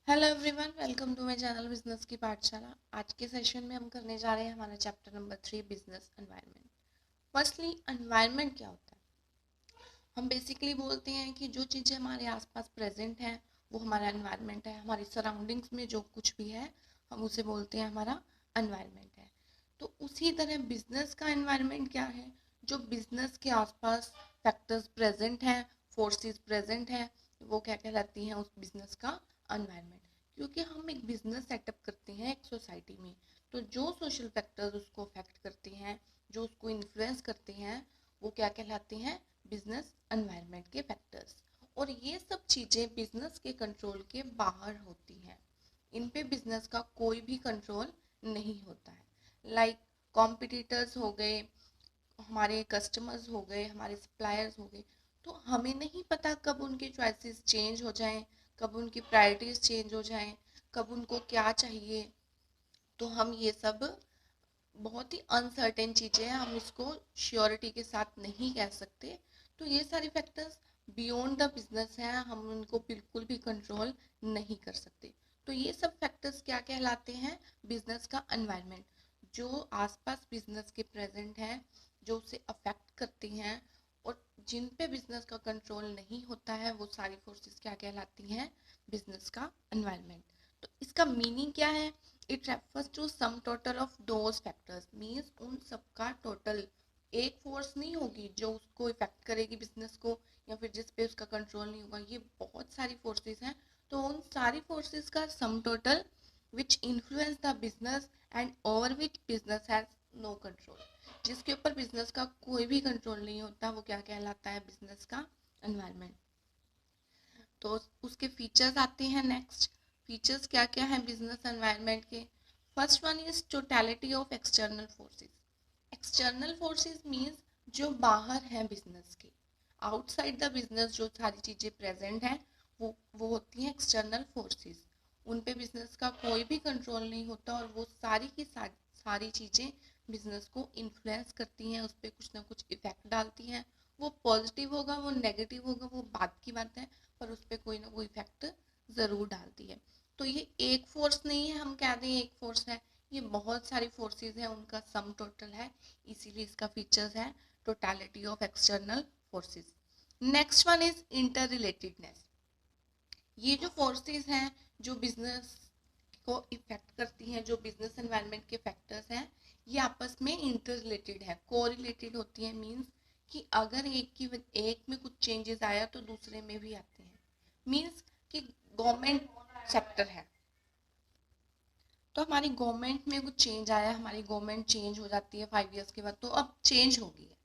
Hello everyone, welcome to my channel business की पाठशाला। आज के सेशन में हम करने जा रहे हैं हमारा chapter number 3, business environment. Firstly, environment क्या होता है? हम बेसिकली बोलते हैं कि जो चीज़ें हमारे आसपास प्रेजेंट हैं वो हमारा एनवायरनमेंट है। हमारी सराउंडिंग्स में जो कुछ भी है हम उसे बोलते हैं हमारा एनवायरनमेंट है। तो उसी तरह बिजनेस का एनवायरनमेंट क्या है? जो बिजनेस के आसपास फैक्टर्स प्रेजेंट हैं, फोर्सेस प्रेजेंट हैं, वो क्या कहलाती हैं उस बिजनेस का एनवायरनमेंट। क्योंकि हम एक बिजनेस सेटअप करते हैं एक सोसाइटी में, तो जो सोशल फैक्टर्स उसको अफेक्ट करते हैं, जो उसको इन्फ्लुएंस करते हैं, वो क्या कहलाते हैं? बिजनेस एनवायरनमेंट के फैक्टर्स। और ये सब चीज़ें बिजनेस के कंट्रोल के बाहर होती हैं। इन पे बिजनेस का कोई भी कंट्रोल नहीं होता है। लाइक कॉम्पिटिटर्स हो गए, हमारे कस्टमर्स हो गए, हमारे सप्लायर्स हो गए, तो हमें नहीं पता कब उनके चॉइसेस चेंज हो जाएं, कब उनकी प्रायोरिटीज चेंज हो जाएं, कब उनको क्या चाहिए। तो हम ये सब बहुत ही अनसर्टेन चीज़ें हैं, हम इसको श्योरिटी के साथ नहीं कह सकते। तो ये सारी फैक्टर्स बियॉन्ड द बिजनेस हैं, हम उनको बिल्कुल भी कंट्रोल नहीं कर सकते। तो ये सब फैक्टर्स क्या कहलाते हैं? बिजनेस का एनवायरनमेंट। जो आसपास बिजनेस के प्रेजेंट हैं, जो उसे अफेक्ट करती हैं, और जिन पे बिजनेस का कंट्रोल नहीं होता है, वो सारी फोर्सेस क्या कहलाती हैं? बिजनेस का एनवायरनमेंट। तो इसका मीनिंग क्या है? It refers to sum total of those factors, means उन सबका टोटल। एक फोर्स नहीं होगी जो उसको इफेक्ट करेगी बिजनेस को, या फिर जिस पे उसका कंट्रोल नहीं होगा। ये बहुत सारी फोर्सेस हैं, तो उन सारी फोर्सेस का sum total which influence the business and over which business has no control. जिसके ऊपर बिजनेस का कोई भी कंट्रोल नहीं होता, वो क्या कहलाता है? बिजनेस का एनवायरनमेंट। तो उसके फीचर्स आते हैं नेक्स्ट। फीचर्स क्या क्या हैं बिजनेस एनवायरनमेंट के? First one is totality of external forces. External forces means जो बाहर हैं बिजनेस के, आउटसाइड द बिजनेस जो सारी चीज़ें प्रेजेंट हैं, वो होती हैं एक्सटर्नल फोर्सेस। उन पे बिजनेस का कोई भी कंट्रोल नहीं होता, और वो सारी की सारी चीज़ें बिजनेस को इन्फ्लुएंस करती हैं, उस पर कुछ ना कुछ इफेक्ट डालती हैं। वो पॉजिटिव होगा, वो नेगेटिव होगा, वो बात की बात है, पर उस पर कोई ना कोई इफेक्ट ज़रूर डालती है। तो ये एक फोर्स नहीं है, हम कह दें एक फोर्स है, ये बहुत सारी फोर्सेस हैं, उनका सम टोटल है। इसीलिए इसका फीचर्स है totality of external forces. Next one is inter relatedness. ये जो फोर्सेस हैं जो बिजनेस को इफेक्ट करती हैं, जो बिजनेस एनवायरनमेंट के फैक्टर्स हैं, ये आपस में इंटर रिलेटेड है, को रिलेटेड होती है। मीन्स कि अगर एक में कुछ चेंजेस आया तो दूसरे में भी आते हैं। मीन्स कि गवर्नमेंट सेक्टर है, तो हमारी गवर्नमेंट में कुछ चेंज आया, हमारी गवर्नमेंट चेंज हो जाती है 5 ईयर्स के बाद, तो अब चेंज होगी है,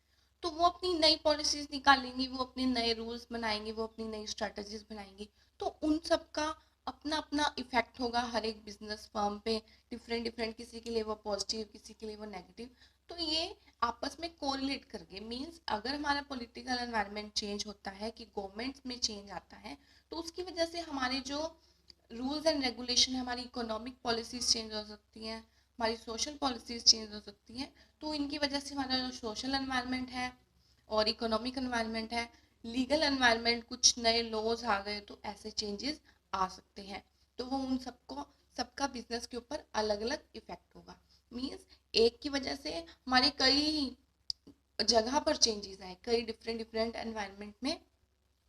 तो वो अपनी नई पॉलिसीज निकालेंगी, वो अपने नए रूल्स बनाएंगी, वो अपनी नई स्ट्रेटजीज बनाएंगी। तो उन सब का अपना अपना इफेक्ट होगा हर एक बिजनेस फर्म पे, डिफरेंट डिफरेंट, किसी के लिए वो पॉजिटिव, किसी के लिए वो नेगेटिव। तो ये आपस में कोरिलेट करके, मीन्स अगर हमारा पॉलिटिकल एनवायरनमेंट चेंज होता है, कि गवर्नमेंट में चेंज आता है, तो उसकी वजह से हमारे जो रूल्स एंड रेगुलेशन है, हमारी इकोनॉमिक पॉलिसीज चेंज हो सकती हैं, हमारी सोशल पॉलिसीज चेंज हो सकती हैं। तो इनकी वजह से हमारा जो सोशल एनवायरनमेंट है और इकोनॉमिक एनवायरनमेंट है, लीगल एनवायरनमेंट, कुछ नए लॉज आ गए, तो ऐसे चेंजेस आ सकते हैं। तो वो उन सबको, सबका बिजनेस के ऊपर अलग अलग इफेक्ट होगा। मीन्स एक की वजह से हमारे कई जगह पर चेंजेस आए, कई डिफरेंट डिफरेंट एनवायरनमेंट में,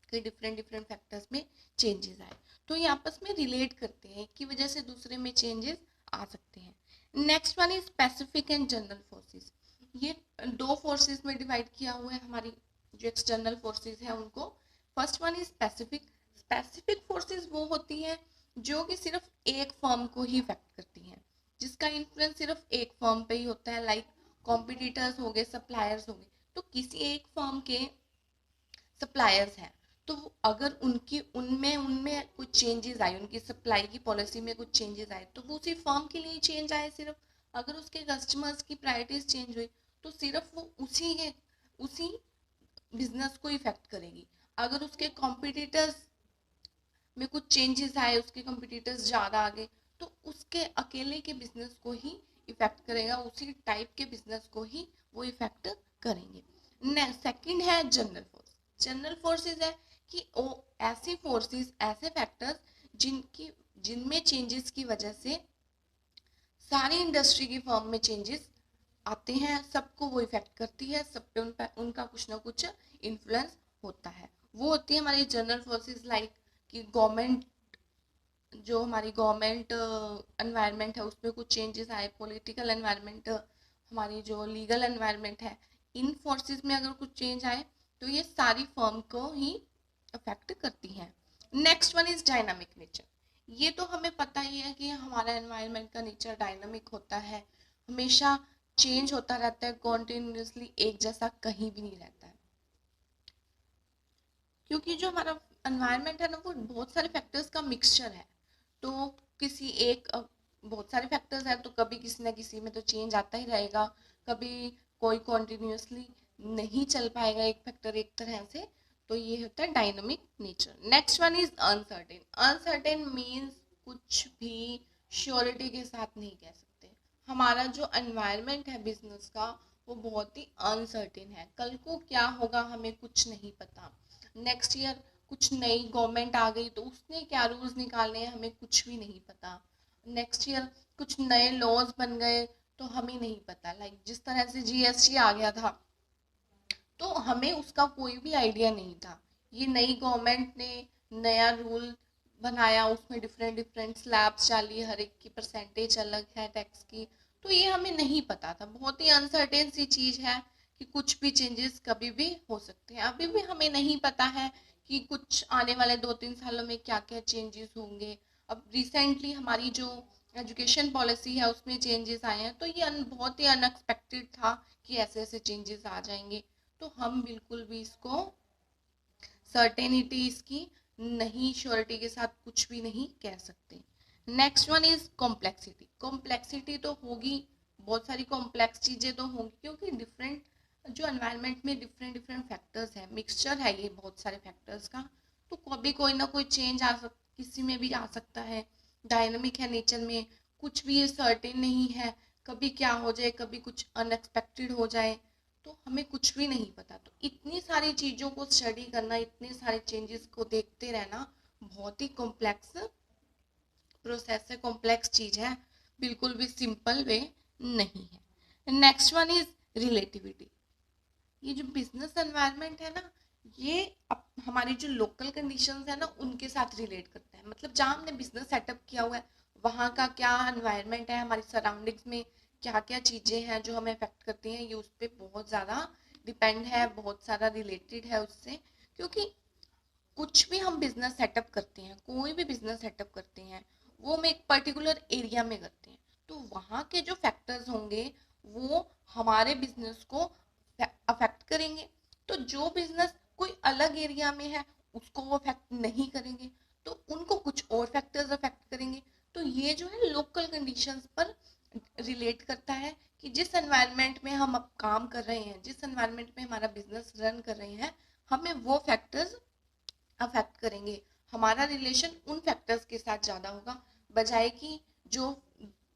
कई डिफरेंट डिफरेंट फैक्टर्स में चेंजेस आए, तो ये आपस में रिलेट करते हैं, एक की वजह से दूसरे में चेंजेस आ सकते हैं। Next one is specific and general forces. ये दो फोर्सेस में डिवाइड किया हुआ है हमारी जो एक्सटर्नल फोर्सेस है उनको। First one is specific. Specific forces वो होती हैं जो कि सिर्फ एक फर्म को ही इफेक्ट करती हैं, जिसका इन्फ्लुएंस सिर्फ एक फर्म पे ही होता है। लाइक कॉम्पिटिटर्स हो गए, सप्लायर्स हो गए, तो किसी एक फर्म के सप्लायर्स हैं, तो अगर उनकी उनमें उनमें कुछ चेंजेस आए, उनकी सप्लाई की पॉलिसी में कुछ चेंजेस आए, तो वो उसी फर्म के लिए चेंज आए सिर्फ। अगर उसके कस्टमर्स की प्रायोरिटीज चेंज हुई, तो सिर्फ वो उसी बिजनेस को इफेक्ट करेगी। अगर उसके कॉम्पिटिटर्स में कुछ चेंजेस आए, उसके कॉम्पिटिटर्स ज़्यादा आ गए, तो उसके अकेले के बिजनेस को ही इफेक्ट करेगा, उसी टाइप के बिजनेस को ही वो इफेक्ट करेंगे। सेकंड है जनरल फोर्स। जनरल फोर्सेस है कि वो ऐसी फोर्सेस, ऐसे फैक्टर्स जिनकी जिनमें चेंजेस की वजह से सारी इंडस्ट्री की फर्म में चेंजेस आते हैं, सबको वो इफेक्ट करती है, सब पे उनका कुछ ना कुछ इन्फ्लुएंस होता है। वो होती है हमारी जनरल फोर्सेस, लाइक कि गवर्नमेंट, जो हमारी गवर्नमेंट एनवायरनमेंट है उसमें कुछ चेंजेस आए, पॉलिटिकल एनवायरनमेंट, हमारी जो लीगल एनवायरनमेंट है, इन फोर्सेस में अगर कुछ चेंज आए तो ये सारी फर्म को ही अफेक्ट करती हैं। Next one is dynamic nature. ये तो हमें पता ही है कि हमारा एनवायरनमेंट का नेचर डायनामिक होता है, हमेशा चेंज होता रहता है, कॉन्टिन्यूसली एक जैसा कहीं भी नहीं रहता है। क्योंकि जो हमारा एनवायरनमेंट है ना वो बहुत सारे फैक्टर्स का मिक्सचर है। तो किसी एक बहुत सारे फैक्टर्स हैं तो कभी किसी ना किसी में तो चेंज आता ही रहेगा, कभी कोई कॉन्टिन्यूसली नहीं चल पाएगा एक फैक्टर एक तरह से। तो ये होता है dynamic nature. Next one is uncertain. Uncertain means कुछ भी श्योरिटी के साथ नहीं कह सकते। हमारा जो एनवायरनमेंट है बिजनेस का वो बहुत ही अनसर्टेन है, कल को क्या होगा हमें कुछ नहीं पता। नेक्स्ट ईयर कुछ नई गवर्नमेंट आ गई तो उसने क्या रूल्स निकालने हैं हमें कुछ भी नहीं पता। नेक्स्ट ईयर कुछ नए लॉज बन गए तो हमें नहीं पता, लाइक जिस तरह से जीएसटी आ गया था तो हमें उसका कोई भी आइडिया नहीं था। ये नई गवर्नमेंट ने नया रूल बनाया, उसमें डिफरेंट डिफरेंट स्लैब्स डाली, हर एक की परसेंटेज अलग है टैक्स की, तो ये हमें नहीं पता था। बहुत ही अनसर्टेन सी चीज है कि कुछ भी चेंजेस कभी भी हो सकते हैं। अभी भी हमें नहीं पता है कि कुछ आने वाले 2-3 सालों में क्या क्या चेंजेस होंगे। अब रिसेंटली हमारी जो एजुकेशन पॉलिसी है उसमें चेंजेस आए हैं, तो ये बहुत ही अनएक्सपेक्टेड था कि ऐसे ऐसे चेंजेस आ जाएंगे। तो हम बिल्कुल भी इसको सर्टेनिटी इसकी नहीं, श्योरिटी के साथ कुछ भी नहीं कह सकते। Next one is complexity. Complexity तो होगी, बहुत सारी कॉम्प्लेक्स चीजें तो होंगी क्योंकि डिफरेंट जो एनवायरनमेंट में डिफरेंट डिफरेंट फैक्टर्स है, मिक्सचर है ये बहुत सारे फैक्टर्स का। तो कभी कोई ना कोई चेंज किसी में भी आ सकता है। डायनामिक है नेचर में, कुछ भी ये सर्टेन नहीं है, कभी क्या हो जाए, कभी कुछ अनएक्सपेक्टेड हो जाए, तो हमें कुछ भी नहीं पता। तो इतनी सारी चीजों को स्टडी करना, इतने सारे चेंजेस को देखते रहना बहुत ही कॉम्प्लेक्स प्रोसेस है, कॉम्प्लेक्स चीज है, बिल्कुल भी सिंपल वे नहीं है। Next one is relativity. ये जो बिजनेस एनवायरनमेंट है ना, ये हमारी जो लोकल कंडीशंस है ना उनके साथ रिलेट करता है। मतलब जहाँ हमने बिजनेस सेटअप किया हुआ है वहाँ का क्या एनवायरनमेंट है, हमारी सराउंडिंग्स में क्या क्या चीजें हैं जो हमें अफेक्ट करती हैं, ये उस पर बहुत ज्यादा डिपेंड है, बहुत सारा रिलेटेड है उससे। क्योंकि कुछ भी हम बिजनेस सेटअप करते हैं, कोई भी बिजनेस सेटअप करते हैं, वो हम एक पर्टिकुलर एरिया में करते हैं, तो वहाँ के जो फैक्टर्स होंगे वो हमारे बिजनेस को अफेक्ट करेंगे। तो जो बिजनेस कोई अलग एरिया में है उसको वो अफेक्ट नहीं करेंगे, तो उनको कुछ और फैक्टर्स अफेक्ट करेंगे। तो ये जो है लोकल कंडीशंस पर रिलेट करता है कि जिस एनवायरनमेंट में हम अब काम कर रहे हैं, जिस एनवायरनमेंट में हमारा बिजनेस रन कर रहे हैं, हमें वो फैक्टर्स अफेक्ट करेंगे। हमारा रिलेशन उन फैक्टर्स के साथ ज़्यादा होगा, बजाय कि जो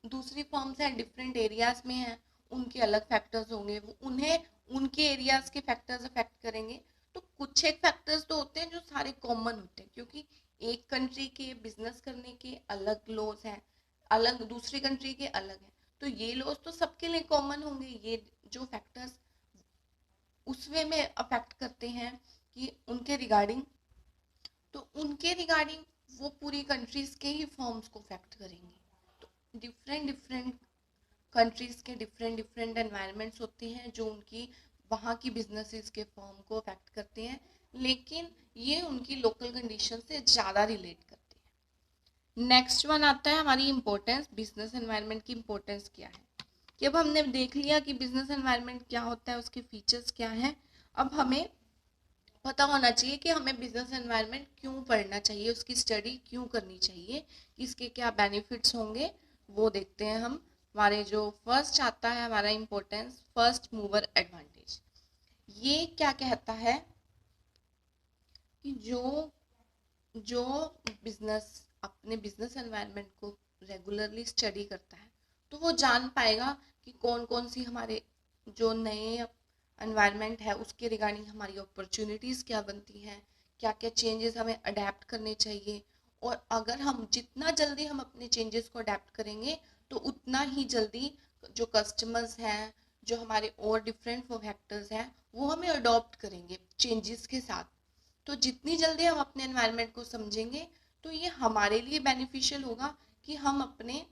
दूसरी फर्म्स हैं डिफरेंट एरियाज में हैं उनके अलग फैक्टर्स होंगे, वो उन्हें उनके एरियाज के फैक्टर्स अफेक्ट करेंगे। तो कुछ एक फैक्टर्स तो होते हैं जो सारे कॉमन होते हैं, क्योंकि एक कंट्री के बिजनेस करने के अलग लॉज हैं, अलग दूसरी कंट्री के अलग हैं, तो ये लॉज तो सबके लिए कॉमन होंगे। ये जो फैक्टर्स उस वे में अफेक्ट करते हैं कि उनके रिगार्डिंग, तो उनके रिगार्डिंग वो पूरी कंट्रीज के ही फॉर्म्स को अफेक्ट करेंगे। तो डिफरेंट डिफरेंट कंट्रीज के डिफरेंट डिफरेंट एनवायरनमेंट्स होते हैं जो उनकी वहाँ की बिजनेसेस के फॉर्म को अफेक्ट करते हैं, लेकिन ये उनकी लोकल कंडीशन से ज़्यादा रिलेट करते हैं। नेक्स्ट वन आता है हमारी इम्पोर्टेंस। बिजनेस एनवायरनमेंट की इम्पोर्टेंस क्या है? कि अब हमने देख लिया कि बिजनेस एनवायरनमेंट क्या होता है, उसके फीचर्स क्या हैं, अब हमें पता होना चाहिए कि हमें बिजनेस एनवायरनमेंट क्यों पढ़ना चाहिए, उसकी स्टडी क्यों करनी चाहिए, इसके क्या बेनिफिट्स होंगे, वो देखते हैं हम। हमारे जो फर्स्ट आता है हमारा इम्पोर्टेंस, फर्स्ट मूवर एडवांटेज। ये क्या कहता है कि जो जो बिजनेस अपने बिजनेस एनवायरनमेंट को रेगुलरली स्टडी करता है तो वो जान पाएगा कि कौन कौन सी हमारे जो नए एनवायरनमेंट है उसके रिगार्डिंग हमारी अपॉर्चुनिटीज़ क्या बनती हैं, क्या क्या चेंजेस हमें अडेप्ट करने चाहिए, और अगर हम जितना जल्दी हम अपने चेंजेस को अडेप्ट करेंगे तो उतना ही जल्दी जो कस्टमर्स हैं, जो हमारे और डिफरेंट वो फैक्टर्स हैं, वो हमें अडॉप्ट करेंगे चेंजेस के साथ। तो जितनी जल्दी हम अपने एनवायरनमेंट को समझेंगे तो ये हमारे लिए बेनिफिशियल होगा कि हम अपने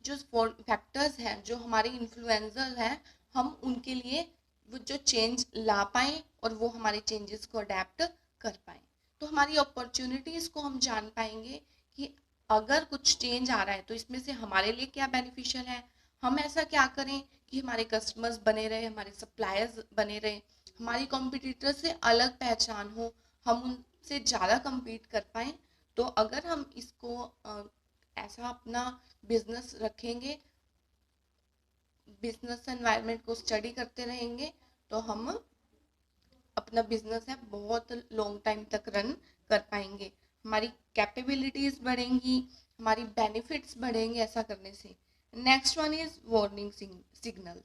जो फैक्टर्स हैं, जो हमारे इन्फ्लुएंसर हैं, हम उनके लिए वो जो चेंज ला पाएँ और वो हमारे चेंजेस को अडेप्ट कर पाएँ। तो हमारी अपॉर्चुनिटीज़ को हम जान पाएंगे कि अगर कुछ चेंज आ रहा है तो इसमें से हमारे लिए क्या बेनिफिशियल है, हम ऐसा क्या करें कि हमारे कस्टमर्स बने रहे, हमारे सप्लायर्स बने रहे, हमारी कॉम्पिटिटर से अलग पहचान हो, हम उनसे ज़्यादा compete कर पाएँ। तो अगर हम इसको ऐसा अपना बिजनेस रखेंगे, बिजनेस एनवायरनमेंट को स्टडी करते रहेंगे, तो हम अपना बिजनेस है बहुत लॉन्ग टाइम तक रन कर पाएंगे, हमारी कैपेबिलिटीज बढ़ेंगी, हमारी बेनिफिट्स बढ़ेंगे ऐसा करने से। Next one is warning signal,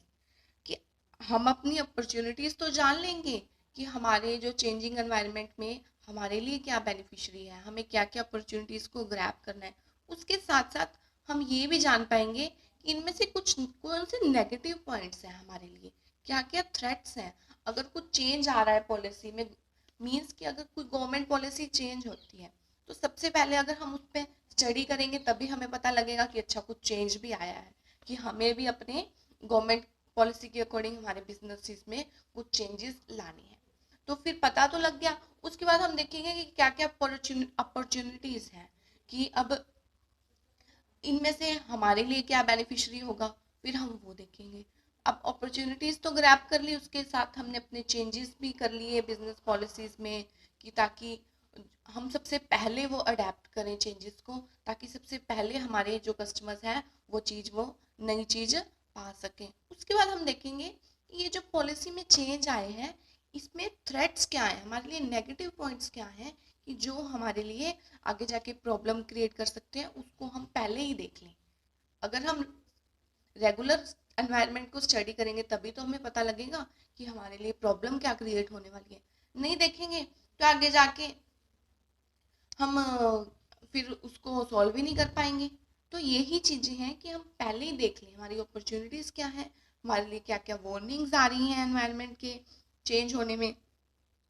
कि हम अपनी अपॉर्चुनिटीज तो जान लेंगे कि हमारे जो चेंजिंग एनवायरनमेंट में हमारे लिए क्या बेनिफिशियरी है, हमें क्या क्या अपॉर्चुनिटीज को ग्रैब करना है। उसके साथ साथ हम ये भी जान पाएंगे कि इनमें से कुछ कौन से नेगेटिव पॉइंट्स हैं हमारे लिए, क्या क्या थ्रेट्स हैं। अगर कुछ चेंज आ रहा है पॉलिसी में, मीन्स कि अगर कोई गवर्नमेंट पॉलिसी चेंज होती है तो सबसे पहले अगर हम उस पर स्टडी करेंगे तभी हमें पता लगेगा कि अच्छा कुछ चेंज भी आया है, कि हमें भी अपने गवर्नमेंट पॉलिसी के अकॉर्डिंग हमारे बिजनेसेस में कुछ चेंजेस लाने हैं। तो फिर पता तो लग गया, उसके बाद हम देखेंगे कि क्या क्या अपॉर्चुनिटीज हैं, कि अब इनमें से हमारे लिए क्या बेनिफिशियरी होगा, फिर हम वो देखेंगे। अब अपॉर्चुनिटीज तो ग्रैब कर ली, उसके साथ हमने अपने चेंजेस भी कर लिए बिजनेस पॉलिसीज में, कि ताकि हम सबसे पहले वो अडेप्ट करें चेंजेस को, ताकि सबसे पहले हमारे जो कस्टमर्स हैं वो नई चीज पा सकें। उसके बाद हम देखेंगे कि ये जो पॉलिसी में चेंज आए हैं इसमें थ्रेट्स क्या हैं, हमारे लिए नेगेटिव पॉइंट्स क्या हैं, कि जो हमारे लिए आगे जाके प्रॉब्लम क्रिएट कर सकते हैं, उसको हम पहले ही देख लें। अगर हम रेगुलर एनवायरनमेंट को स्टडी करेंगे तभी तो हमें पता लगेगा कि हमारे लिए प्रॉब्लम क्या क्रिएट होने वाली है। नहीं देखेंगे तो आगे जाके हम फिर उसको सॉल्व ही नहीं कर पाएंगे। तो यही चीज़ें हैं कि हम पहले ही देख लें हमारी अपॉर्चुनिटीज़ क्या है, हमारे लिए क्या क्या वार्निंग्स आ रही हैं एनवायरनमेंट के चेंज होने में।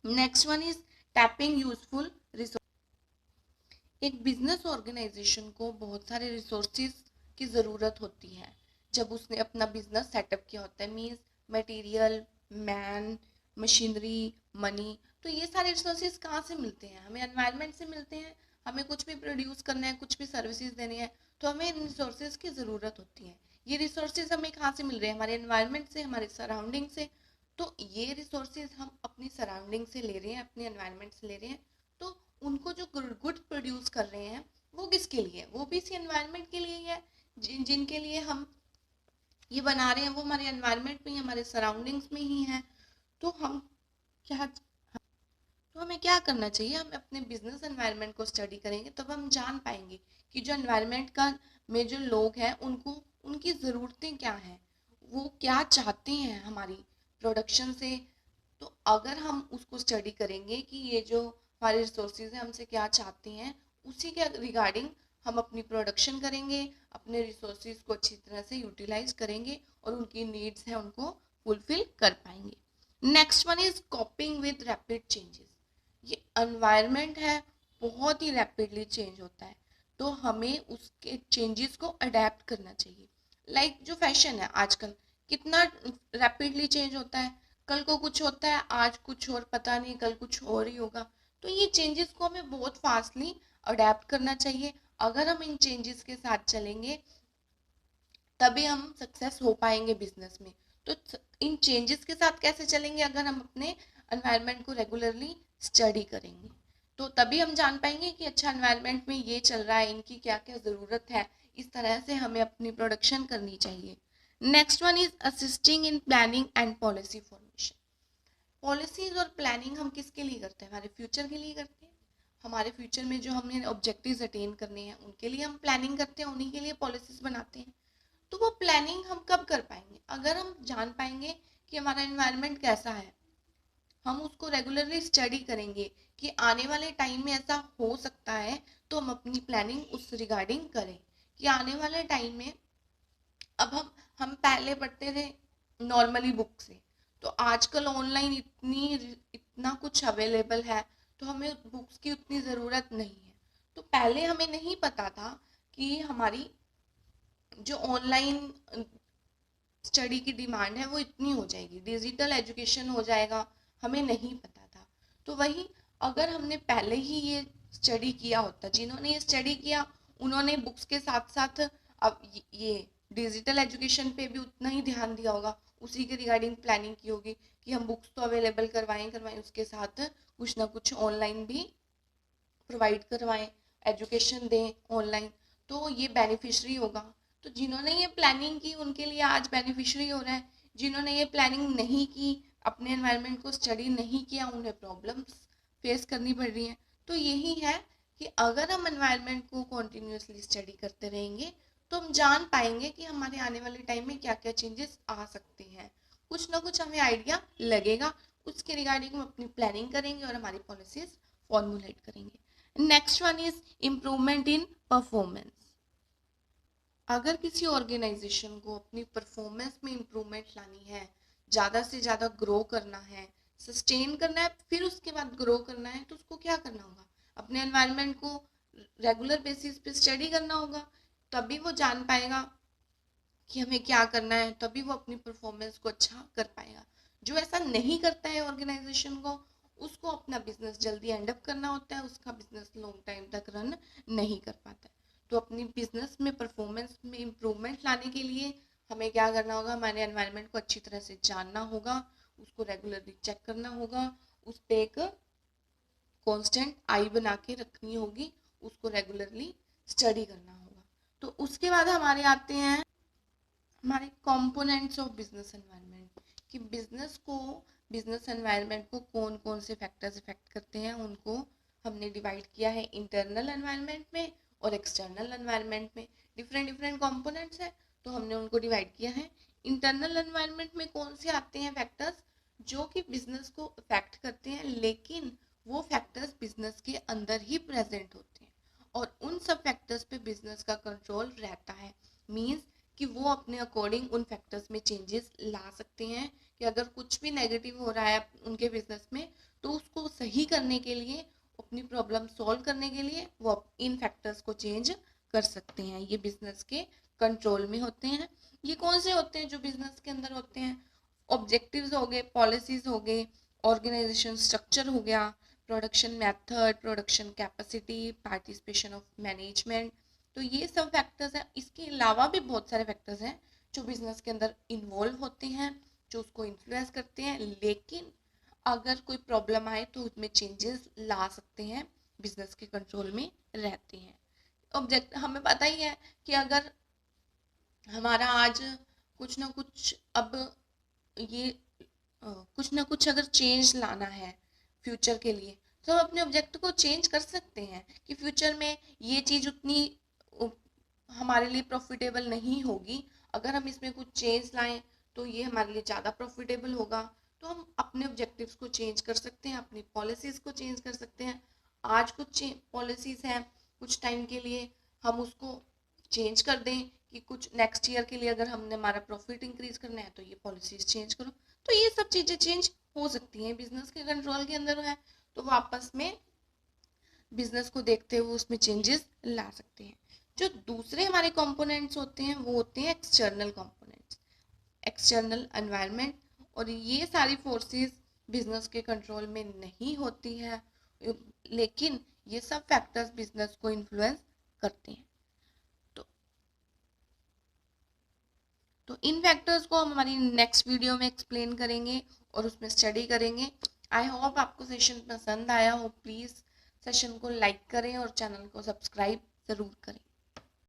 Next one is tapping useful resource. एक बिजनेस ऑर्गेनाइजेशन को बहुत सारे रिसोर्सेज की ज़रूरत होती है जब उसने अपना बिजनेस सेटअप किया होता है, means material, man, machinery, money. तो ये सारे रिसोर्सेज कहाँ से मिलते हैं, हमें एनवायरनमेंट से मिलते हैं। हमें कुछ भी प्रोड्यूस करना है, कुछ भी सर्विसेज देनी है, तो हमें इन रिसोर्सेज की ज़रूरत होती है। ये रिसोर्सेज हमें कहाँ से मिल रहे हैं, हमारे एनवायरनमेंट से, हमारे सराउंडिंग से। तो ये रिसोर्सेज हम अपनी सराउंडिंग से ले रहे हैं, अपने एनवायरनमेंट से ले रहे हैं। तो उनको जो गुड प्रोड्यूस कर रहे हैं वो किसके लिए, वो भी इसी एनवायरनमेंट के लिए ही है। जिनके लिए हम ये बना रहे हैं वो हमारे एनवायरनमेंट में ही, हमारे सराउंडिंग्स में ही है। तो हम क्या, तो हमें क्या करना चाहिए, हम अपने बिजनेस एनवायरनमेंट को स्टडी करेंगे तब हम जान पाएंगे कि जो एनवायरनमेंट का में जो लोग हैं उनको उनकी ज़रूरतें क्या हैं, वो क्या चाहते हैं हमारी प्रोडक्शन से। तो अगर हम उसको स्टडी करेंगे कि ये जो हमारे रिसोर्सेज हैं हमसे क्या चाहते हैं, उसी के रिगार्डिंग हम अपनी प्रोडक्शन करेंगे, अपने रिसोर्सेज को अच्छी तरह से यूटिलाइज करेंगे और उनकी नीड्स हैं उनको फुलफिल कर पाएंगे। Next one is कॉपिंग with rapid changes. ये एनवायरनमेंट है बहुत ही रैपिडली चेंज होता है, तो हमें उसके चेंजेस को अडेप्ट करना चाहिए। लाइक जो फैशन है आजकल कितना रैपिडली चेंज होता है, कल को कुछ होता है, आज कुछ और, पता नहीं कल कुछ और ही होगा। तो ये चेंजेस को हमें बहुत फास्टली अडेप्ट करना चाहिए। अगर हम इन चेंजेस के साथ चलेंगे तभी हम सक्सेस हो पाएंगे बिजनेस में। तो इन चेंजेस के साथ कैसे चलेंगे, अगर हम अपने एनवायरनमेंट को रेगुलरली स्टडी करेंगे तो तभी हम जान पाएंगे कि अच्छा एनवायरनमेंट में ये चल रहा है, इनकी क्या क्या ज़रूरत है, इस तरह से हमें अपनी प्रोडक्शन करनी चाहिए। Next one is assisting in planning and policy formation. Policies और प्लानिंग हम किसके लिए करते हैं, हमारे फ्यूचर के लिए करते हैं। हमारे फ्यूचर में जो हमें ऑब्जेक्टिव्स अटेन करने हैं उनके लिए हम प्लानिंग करते हैं, उन्हीं के लिए पॉलिसीज बनाते हैं। तो वो प्लानिंग हम कब कर पाएंगे, अगर हम जान पाएंगे कि हमारा एनवायरनमेंट कैसा है, हम उसको रेगुलरली स्टडी करेंगे कि आने वाले टाइम में ऐसा हो सकता है, तो हम अपनी प्लानिंग उस रिगार्डिंग करें कि आने वाले टाइम में, अब हम पहले पढ़ते थे नॉर्मली बुक से, तो आजकल ऑनलाइन इतना कुछ अवेलेबल है, तो हमें बुक्स की उतनी ज़रूरत नहीं है। तो पहले हमें नहीं पता था कि हमारी जो ऑनलाइन स्टडी की डिमांड है वो इतनी हो जाएगी, डिजिटल एजुकेशन हो जाएगा, हमें नहीं पता था। तो वही, अगर हमने पहले ही ये स्टडी किया होता, जिन्होंने ये स्टडी किया उन्होंने बुक्स के साथ साथ अब ये डिजिटल एजुकेशन पे भी उतना ही ध्यान दिया होगा, उसी के रिगार्डिंग प्लानिंग की होगी कि हम बुक्स तो अवेलेबल करवाएं उसके साथ कुछ ना कुछ ऑनलाइन भी प्रोवाइड करवाएं, एजुकेशन दें ऑनलाइन, तो ये बेनिफिशियरी होगा। तो जिन्होंने ये प्लानिंग की उनके लिए आज बेनिफिशियरी हो रहा है, जिन्होंने ये प्लानिंग नहीं की, अपने एनवायरनमेंट को स्टडी नहीं किया, उन्हें प्रॉब्लम्स फेस करनी पड़ रही हैं। तो यही है कि अगर हम एनवायरनमेंट को कॉन्टिन्यूसली स्टडी करते रहेंगे तो हम जान पाएंगे कि हमारे आने वाले टाइम में क्या क्या चेंजेस आ सकते हैं, कुछ ना कुछ हमें आइडिया लगेगा, उसके रिगार्डिंग हम अपनी प्लानिंग करेंगे और हमारी पॉलिसीज फॉर्मुलेट करेंगे। Next one is improvement in performance. अगर किसी ऑर्गेनाइजेशन को अपनी परफॉर्मेंस में इम्प्रूवमेंट लानी है, ज़्यादा से ज़्यादा ग्रो करना है, सस्टेन करना है, फिर उसके बाद ग्रो करना है, तो उसको क्या करना होगा, अपने एनवायरनमेंट को रेगुलर बेसिस पे स्टडी करना होगा। तभी वो जान पाएगा कि हमें क्या करना है, तभी वो अपनी परफॉर्मेंस को अच्छा कर पाएगा। जो ऐसा नहीं करता है ऑर्गेनाइजेशन को, उसको अपना बिजनेस जल्दी एंड अप करना होता है, उसका बिजनेस लॉन्ग टाइम तक रन नहीं कर पाता है। तो अपनी बिजनेस में परफॉर्मेंस में इम्प्रूवमेंट लाने के लिए हमें क्या करना होगा, हमारे एनवायरनमेंट को अच्छी तरह से जानना होगा, उसको रेगुलरली चेक करना होगा, उस पर एक कांस्टेंट आई बना के रखनी होगी, उसको रेगुलरली स्टडी करना होगा। तो उसके बाद हमारे आते हैं हमारे कंपोनेंट्स ऑफ बिजनेस एनवायरनमेंट, कि बिजनेस एनवायरनमेंट को कौन कौन से फैक्टर्स इफेक्ट करते हैं, उनको हमने डिवाइड किया है इंटरनल एनवायरनमेंट में और एक्सटर्नल एनवायरनमेंट में। डिफरेंट डिफरेंट कंपोनेंट्स हैं, तो हमने उनको डिवाइड किया है। इंटरनल एनवायरनमेंट में कौन से आते हैं फैक्टर्स जो कि बिजनेस को इफेक्ट करते हैं, लेकिन वो फैक्टर्स बिजनेस के अंदर ही प्रेजेंट होते हैं और उन सब फैक्टर्स पे बिजनेस का कंट्रोल रहता है। मीन्स कि वो अपने अकॉर्डिंग उन फैक्टर्स में चेंजेस ला सकते हैं, कि अगर कुछ भी नेगेटिव हो रहा है उनके बिजनेस में, तो उसको सही करने के लिए, अपनी प्रॉब्लम सॉल्व करने के लिए वो इन फैक्टर्स को चेंज कर सकते हैं। ये बिजनेस के कंट्रोल में होते हैं। ये कौन से होते हैं जो बिजनेस के अंदर होते हैं, ऑब्जेक्टिव्स हो गए, पॉलिसीज हो गए, ऑर्गेनाइजेशन स्ट्रक्चर हो गया, production method, production capacity, participation of management. तो ये सब फैक्टर्स हैं। इसके अलावा भी बहुत सारे फैक्टर्स हैं जो बिजनेस के अंदर इन्वॉल्व होते हैं, जो उसको इन्फ्लुएंस करते हैं, लेकिन अगर कोई प्रॉब्लम आए तो उसमें चेंजेस ला सकते हैं, बिजनेस के कंट्रोल में रहते हैं। ऑब्जेक्ट हमें पता ही है कि अगर हमारा आज कुछ ना कुछ, अब ये कुछ ना कुछ अगर चेंज लाना है फ्यूचर के लिए, तो हम अपने ऑब्जेक्ट को चेंज कर सकते हैं कि फ्यूचर में ये चीज़ उतनी हमारे लिए प्रॉफिटेबल नहीं होगी, अगर हम इसमें कुछ चेंज लाएं तो ये हमारे लिए ज़्यादा प्रॉफिटेबल होगा। तो हम अपने ऑब्जेक्टिव्स को चेंज कर सकते हैं, अपनी पॉलिसीज को चेंज कर सकते हैं। आज कुछ पॉलिसीज हैं, कुछ टाइम के लिए हम उसको चेंज कर दें कि कुछ नेक्स्ट ईयर के लिए अगर हमने हमारा प्रॉफिट इंक्रीज करना है तो ये पॉलिसीज चेंज करो। तो ये सब चीज़ें चेंज हो सकती हैं, बिजनेस के कंट्रोल के अंदर है, तो वो आपस में बिजनेस को देखते हुए उसमें चेंजेस ला सकते हैं। जो दूसरे हमारे कंपोनेंट्स होते हैं वो होते हैं एक्सटर्नल कंपोनेंट्स, एक्सटर्नल एनवायरनमेंट। और ये सारी फोर्सेस बिजनेस के कंट्रोल में नहीं होती है, लेकिन ये सब फैक्टर्स बिजनेस को इन्फ्लुएंस करते हैं। तो इन फैक्टर्स को हम हमारी नेक्स्ट वीडियो में एक्सप्लेन करेंगे और उसमें स्टडी करेंगे। आई होप आपको सेशन पसंद आया हो। प्लीज़ सेशन को लाइक करें और चैनल को सब्सक्राइब ज़रूर करें।